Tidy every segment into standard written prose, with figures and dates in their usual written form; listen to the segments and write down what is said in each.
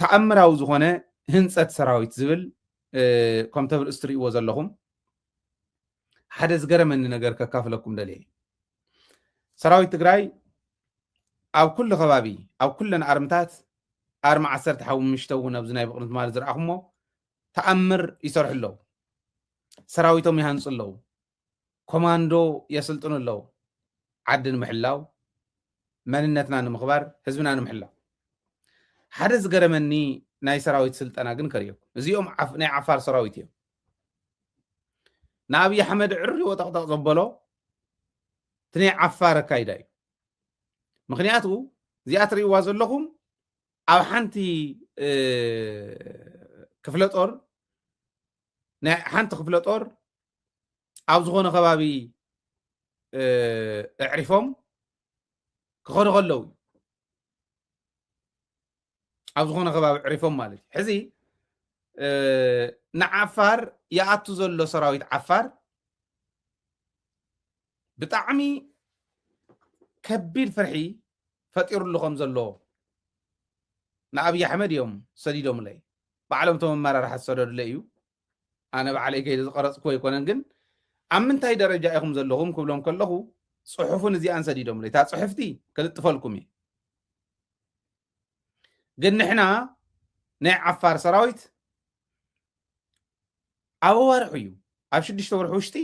ተኣምራዊ ዝኾነ ህንፀት ሰራዊት ዝብል ከም ተብል እስትርእይዎ ዘለኹም ሓደ ዝገረመኒ ነገር ከካፍለኩም ደልየ ሰራዊት ትግራይ ኣብ ኩሉ ከባቢ ኣብ ኩለን ኣርምታት ኣርማ 15 እውን ኣብዚ ናይ ብቕንት ማለት ዝረኣኹሞ ተኣምር ይሰርሑ ኣለዉ ሰራዊቶም ይሃንፁ ኣለዉ ኮማንዶ የስልጥኑ ኣለዉ ዓዲ ንምሕላው መንነትና ንምኽባር ህዝብና ንምሕላው ሓደ ዝገረመኒ ናይ ሰራዊት ስልጠና ግን ከርየኩም እዚኦም ናይ ዓፋር ሰራዊት እዮም ንኣብይ ኣሕመድ ዕርዮ ጠቕጠቕ ዘበሎ እቲ ናይ ዓፋር ኣካይዳ እዩ ምክንያቱ እዚኣ ትርእይዋ ዘለኹም ኣብ ሓንቲ ክፍለ ጦር ናይ ሓንቲ ክፍለ ጦር ኣብ ዝኾነ ከባቢ ኣዕሪፎም ክኸዱ ከለዉ ኣብ ዝኾነ ከባቢ ዕሪፎም ማለት እዩ ሕዚ ንዓፋር ይኣቱ ዘሎ ሰራዊት ዓፋር ብጣዕሚ ከቢድ ፍርሒ ፈጢሩሉ ከም ዘሎ ንኣብይ ኣሕመድ እዮም ሰዲዶምለይ ባዕሎም ቶም ኣመራርሓ ዝሰደዱለ እዩ ኣነ ባዕለይ ከይደ ዝቀረፅክዎ ኣይኮነን ግን ኣብ ምንታይ ደረጃ ኢኹም ዘለኹም ክብሎም ከለኹ ፅሑፍን እዚኣን ሰዲዶምለይ እታ ፅሕፍቲ ክልጥፈልኩም እየ ግን ንሕና ናይ ዓፋር ሰራዊት ኣብ ወርሑ እዩ ኣብ 6 ወርሒ ውሽጢ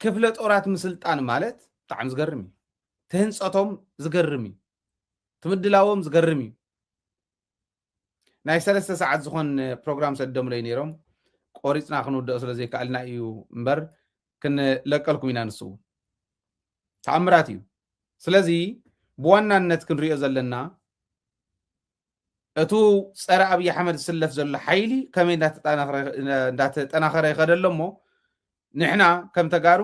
ክፍለ ጦራት ምስልጣን ማለት ብጣዕሚ ዝገርም እዩ ትህንፀቶም ዝገርም እዩ ትምድላዎም ዝገርም እዩ ናይ 3 ሰዓት ዝኾን ፕሮግራም ሰዲዶምለይ ነይሮም ቆሪፅና ክንውድኦ ስለ ዘይከኣልና እዩ እምበር ክንለቀልኩም ኢና ንስው ተኣምራት እዩ ስለዚ ብዋናነት ክንሪኦ ዘለና እቱ ፀረ ኣብይ ኣሕመድ ዝስለፍ ዘሎ ሓይሊ ከመይ እንዳተጠናኸረ ይኸደ ኣሎ እሞ ንሕና ከም ተጋሩ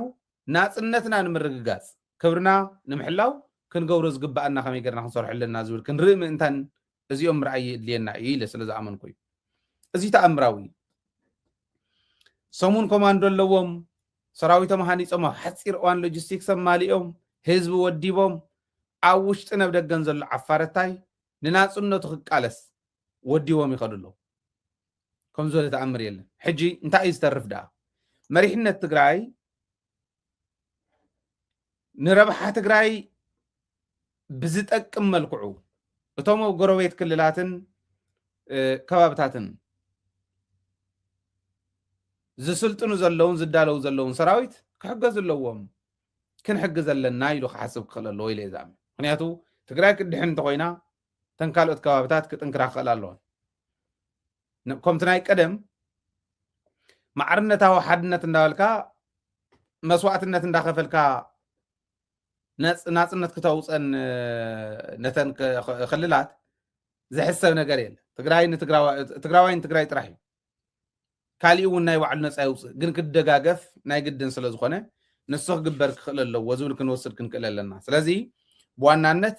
ናፅነትና ንምርግጋፅ ክብርና ንምሕላው ክንገብሮ ዝግባአና ከመይ ጌርና ክንሰርሑ ኣለና ዝብል ክንርኢ ምእንታን እዚኦም ምርኣይ የድልየና እዩ ኢለ ስለ ዝኣመንኩ እዩ እዚ ተኣምራዊ ሰሙን ኮማንዶ ኣለዎም ሰራዊቶም ሃኒፆም ኣብ ሓፂር እዋን ሎጂስቲክስ ኣማሊኦም ህዝቢ ወዲቦም ኣብ ውሽጢ ናብ ደገን ዘሎ ዓፋረታይ ንናፅነቱ ክቃለስ ወዲቦም ይኸዱ ኣለዉ ከም ዝበለ ተኣምር የለን ሕጂ እንታይ እዩ ዝተርፍ ደኣ መሪሕነት ትግራይ ንረብሓ ትግራይ ብዝጠቅም መልክዑ እቶም ጎረቤት ክልላትን ከባብታትን ዝስልጥኑ ዘለውን ዝዳለው ዘለውን ሰራዊት ክሕገዝ ኣለዎም ክንሕግዝ ኣለና ኢሉ ክሓስብ ክኽእል ኣለዎ ኢለ ዝኣምን ምክንያቱ ትግራይ ክድሕን እንተኮይና ተን ካልኦት ከባብታት ክጥንክራ ክኽእል ኣለዎን ከምቲ ናይ ቀደም ማዕርነታዊ ሓድነት እንዳበልካ መስዋዕትነት እንዳኸፈልካ ናፅነት ክተውፀን ነተን ክልላት ዝሕሰብ ነገር የለ ትግራዋይ ንትግራይ ጥራሕ እዩ ካሊእ እውን ናይ ባዕሉ ነፃ ይውፅእ ግን ክደጋገፍ ናይ ግድን ስለ ዝኾነ ንሱ ክግበር ክኽእል ኣለዎ ዝብል ክንወስድ ክንክእል ኣለና ስለዚ ብዋናነት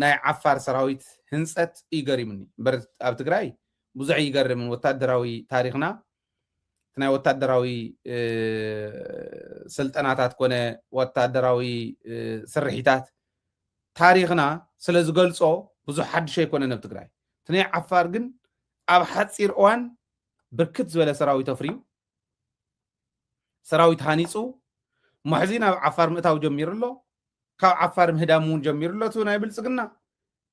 ናይ ዓፋር ሰራዊት ህንፀት ይገሪምኒ እምበር ኣብ ትግራይ ብዙሕ ይገርምን ወታደራዊ ታሪክና ናይ ወታደራዊ ስልጠናታት ኮነ ወታደራዊ ስርሒታት ታሪክና ስለ ዝገልፆ ብዙሕ ሓድሽ ኣይኮነን ኣብ ትግራይ እቲ ናይ ዓፋር ግን ኣብ ሓፂር እዋን ብርክት ዝበለ ሰራዊት ኣፍርዩ ሰራዊት ሃኒፁ ማሕዚ ናብ ዓፋር ምእታው ጀሚሩ ኣሎ ካብ ዓፋር ምህዳም እውን ጀሚሩ ኣሎ እቲ ናይ ብልፅግና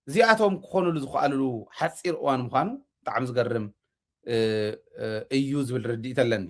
እዚኣቶም ክኾኑሉ ዝኽኣልሉ ሓፂር እዋን ምዃኑ ብጣዕሚ ዝገርም እዩ ዝብል ርድኢት ኣለኒ